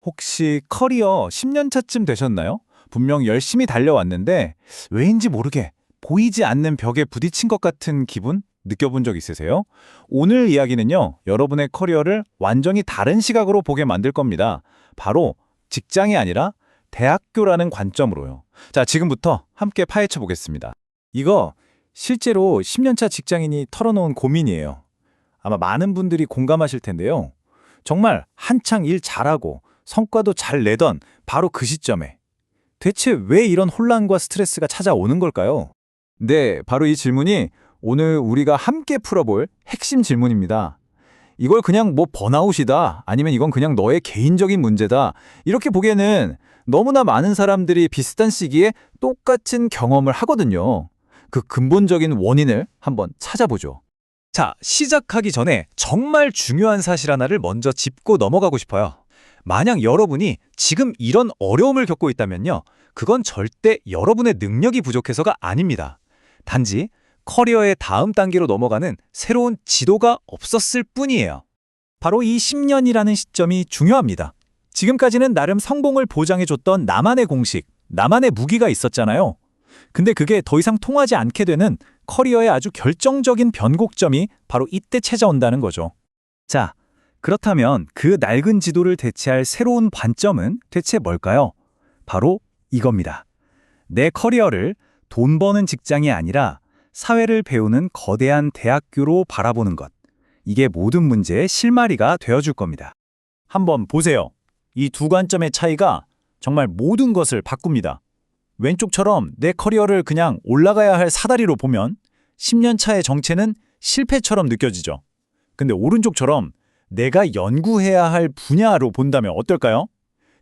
혹시 커리어 10년 차쯤 되셨나요? 분명 열심히 달려왔는데 왜인지 모르게 보이지 않는 벽에 부딪힌 것 같은 기분 느껴본 적 있으세요? 오늘 이야기는요, 여러분의 커리어를 완전히 다른 시각으로 보게 만들 겁니다. 바로 직장이 아니라 대학교라는 관점으로요. 자, 지금부터 함께 파헤쳐 보겠습니다. 이거 실제로 10년 차 직장인이 털어놓은 고민이에요. 아마 많은 분들이 공감하실 텐데요. 정말 한창 일 잘하고 성과도 잘 내던 바로 그 시점에 대체 왜 이런 혼란과 스트레스가 찾아오는 걸까요? 네, 바로 이 질문이 오늘 우리가 함께 풀어볼 핵심 질문입니다. 이걸 그냥 뭐 번아웃이다, 아니면 이건 그냥 너의 개인적인 문제다, 이렇게 보기에는 너무나 많은 사람들이 비슷한 시기에 똑같은 경험을 하거든요. 그 근본적인 원인을 한번 찾아보죠. 자, 시작하기 전에 정말 중요한 사실 하나를 먼저 짚고 넘어가고 싶어요. 만약 여러분이 지금 이런 어려움을 겪고 있다면요, 그건 절대 여러분의 능력이 부족해서가 아닙니다. 단지 커리어의 다음 단계로 넘어가는 새로운 지도가 없었을 뿐이에요. 바로 이 10년이라는 시점이 중요합니다. 지금까지는 나름 성공을 보장해줬던 나만의 공식, 나만의 무기가 있었잖아요. 근데 그게 더 이상 통하지 않게 되는 커리어의 아주 결정적인 변곡점이 바로 이때 찾아온다는 거죠. 자, 그렇다면 그 낡은 지도를 대체할 새로운 관점은 대체 뭘까요? 바로 이겁니다. 내 커리어를 돈 버는 직장이 아니라 사회를 배우는 거대한 대학교로 바라보는 것. 이게 모든 문제의 실마리가 되어줄 겁니다. 한번 보세요. 이 두 관점의 차이가 정말 모든 것을 바꿉니다. 왼쪽처럼 내 커리어를 그냥 올라가야 할 사다리로 보면 10년 차의 정체는 실패처럼 느껴지죠. 근데 오른쪽처럼 내가 연구해야 할 분야로 본다면 어떨까요?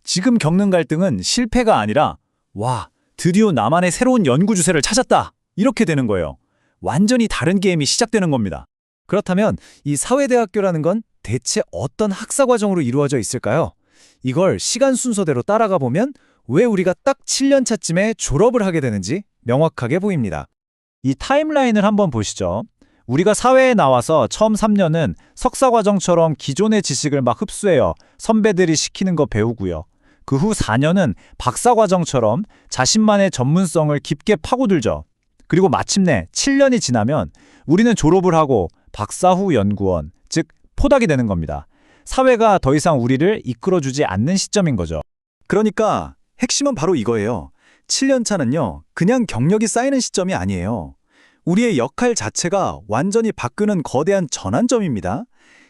지금 겪는 갈등은 실패가 아니라 와, 드디어 나만의 새로운 연구 주제를 찾았다, 이렇게 되는 거예요. 완전히 다른 게임이 시작되는 겁니다. 그렇다면 이 사회대학교라는 건 대체 어떤 학사 과정으로 이루어져 있을까요? 이걸 시간 순서대로 따라가 보면 왜 우리가 딱 7년 차쯤에 졸업을 하게 되는지 명확하게 보입니다. 이 타임라인을 한번 보시죠. 우리가 사회에 나와서 처음 3년은 석사과정처럼 기존의 지식을 막 흡수해요. 선배들이 시키는 거 배우고요. 그 후 4년은 박사과정처럼 자신만의 전문성을 깊게 파고들죠. 그리고 마침내 7년이 지나면 우리는 졸업을 하고 박사 후 연구원, 즉 포닥이 되는 겁니다. 사회가 더 이상 우리를 이끌어주지 않는 시점인 거죠. 그러니까 핵심은 바로 이거예요. 7년 차는요, 그냥 경력이 쌓이는 시점이 아니에요. 우리의 역할 자체가 완전히 바뀌는 거대한 전환점입니다.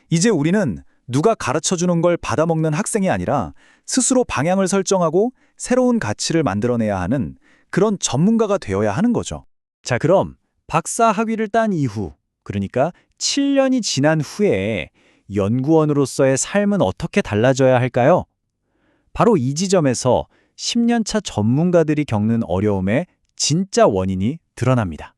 이제 우리는 누가 가르쳐주는 걸 받아먹는 학생이 아니라 스스로 방향을 설정하고 새로운 가치를 만들어내야 하는 그런 전문가가 되어야 하는 거죠. 자, 그럼 박사 학위를 딴 이후, 그러니까 7년이 지난 후에 연구원으로서의 삶은 어떻게 달라져야 할까요? 바로 이 지점에서 10년 차 전문가들이 겪는 어려움의 진짜 원인이 드러납니다.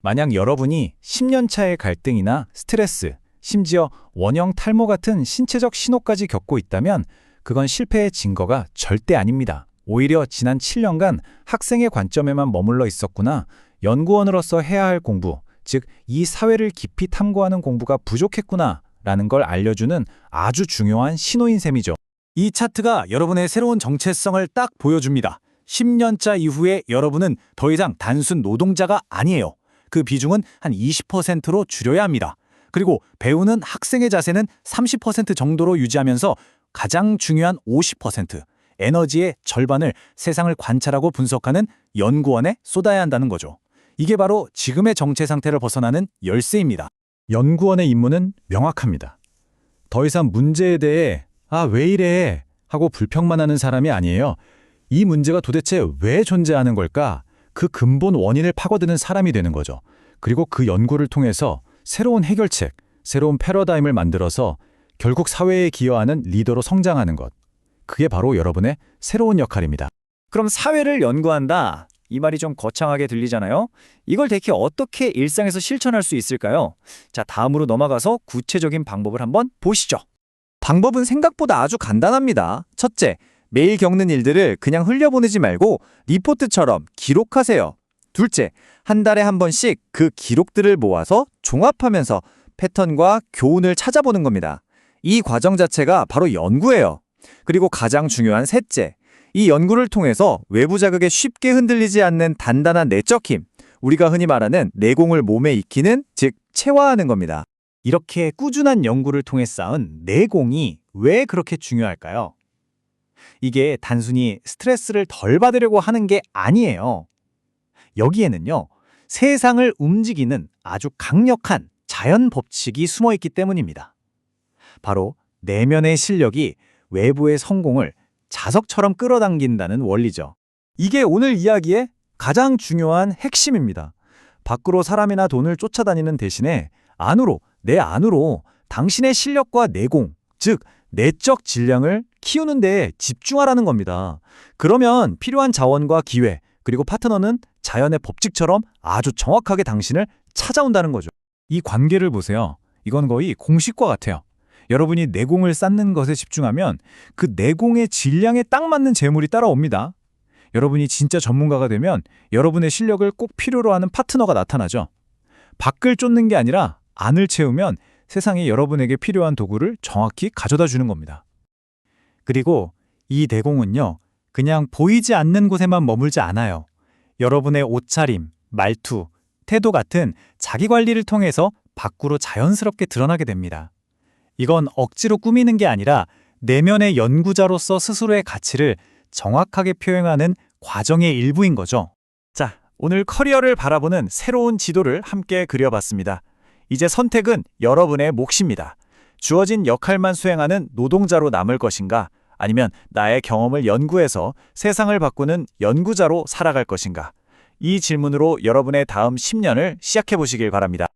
만약 여러분이 10년 차의 갈등이나 스트레스, 심지어 원형 탈모 같은 신체적 신호까지 겪고 있다면 그건 실패의 증거가 절대 아닙니다. 오히려 지난 7년간 학생의 관점에만 머물러 있었구나, 연구원으로서 해야 할 공부, 즉 이 사회를 깊이 탐구하는 공부가 부족했구나 라는 걸 알려주는 아주 중요한 신호인 셈이죠. 이 차트가 여러분의 새로운 정체성을 딱 보여줍니다. 10년 차 이후에 여러분은 더 이상 단순 노동자가 아니에요. 그 비중은 한 20%로 줄여야 합니다. 그리고 배우는 학생의 자세는 30% 정도로 유지하면서 가장 중요한 50%, 에너지의 절반을 세상을 관찰하고 분석하는 연구원에 쏟아야 한다는 거죠. 이게 바로 지금의 정체 상태를 벗어나는 열쇠입니다. 연구원의 임무는 명확합니다. 더 이상 문제에 대해 왜 이래? 하고 불평만 하는 사람이 아니에요. 이 문제가 도대체 왜 존재하는 걸까? 그 근본 원인을 파고드는 사람이 되는 거죠. 그리고 그 연구를 통해서 새로운 해결책, 새로운 패러다임을 만들어서 결국 사회에 기여하는 리더로 성장하는 것. 그게 바로 여러분의 새로운 역할입니다. 그럼 사회를 연구한다, 이 말이 좀 거창하게 들리잖아요? 이걸 대체 어떻게 일상에서 실천할 수 있을까요? 자, 다음으로 넘어가서 구체적인 방법을 한번 보시죠. 방법은 생각보다 아주 간단합니다. 첫째, 매일 겪는 일들을 그냥 흘려보내지 말고 리포트처럼 기록하세요. 둘째, 한 달에 한 번씩 그 기록들을 모아서 종합하면서 패턴과 교훈을 찾아보는 겁니다. 이 과정 자체가 바로 연구예요. 그리고 가장 중요한 셋째, 이 연구를 통해서 외부 자극에 쉽게 흔들리지 않는 단단한 내적 힘, 우리가 흔히 말하는 내공을 몸에 익히는, 즉 체화하는 겁니다. 이렇게 꾸준한 연구를 통해 쌓은 내공이 왜 그렇게 중요할까요? 이게 단순히 스트레스를 덜 받으려고 하는 게 아니에요. 여기에는요, 세상을 움직이는 아주 강력한 자연 법칙이 숨어 있기 때문입니다. 바로 내면의 실력이 외부의 성공을 자석처럼 끌어당긴다는 원리죠. 이게 오늘 이야기의 가장 중요한 핵심입니다. 밖으로 사람이나 돈을 쫓아다니는 대신에 안으로, 내 안으로 당신의 실력과 내공, 즉 내적 질량을 키우는 데 집중하라는 겁니다. 그러면 필요한 자원과 기회, 그리고 파트너는 자연의 법칙처럼 아주 정확하게 당신을 찾아온다는 거죠. 이 관계를 보세요. 이건 거의 공식과 같아요. 여러분이 내공을 쌓는 것에 집중하면 그 내공의 질량에 딱 맞는 재물이 따라옵니다. 여러분이 진짜 전문가가 되면 여러분의 실력을 꼭 필요로 하는 파트너가 나타나죠. 밖을 쫓는 게 아니라 안을 채우면 세상에 여러분에게 필요한 도구를 정확히 가져다 주는 겁니다. 그리고 이 내공은요, 그냥 보이지 않는 곳에만 머물지 않아요. 여러분의 옷차림, 말투, 태도 같은 자기 관리를 통해서 밖으로 자연스럽게 드러나게 됩니다. 이건 억지로 꾸미는 게 아니라 내면의 연구자로서 스스로의 가치를 정확하게 표현하는 과정의 일부인 거죠. 자, 오늘 커리어를 바라보는 새로운 지도를 함께 그려봤습니다. 이제 선택은 여러분의 몫입니다. 주어진 역할만 수행하는 노동자로 남을 것인가, 아니면 나의 경험을 연구해서 세상을 바꾸는 연구자로 살아갈 것인가? 이 질문으로 여러분의 다음 10년을 시작해 보시길 바랍니다.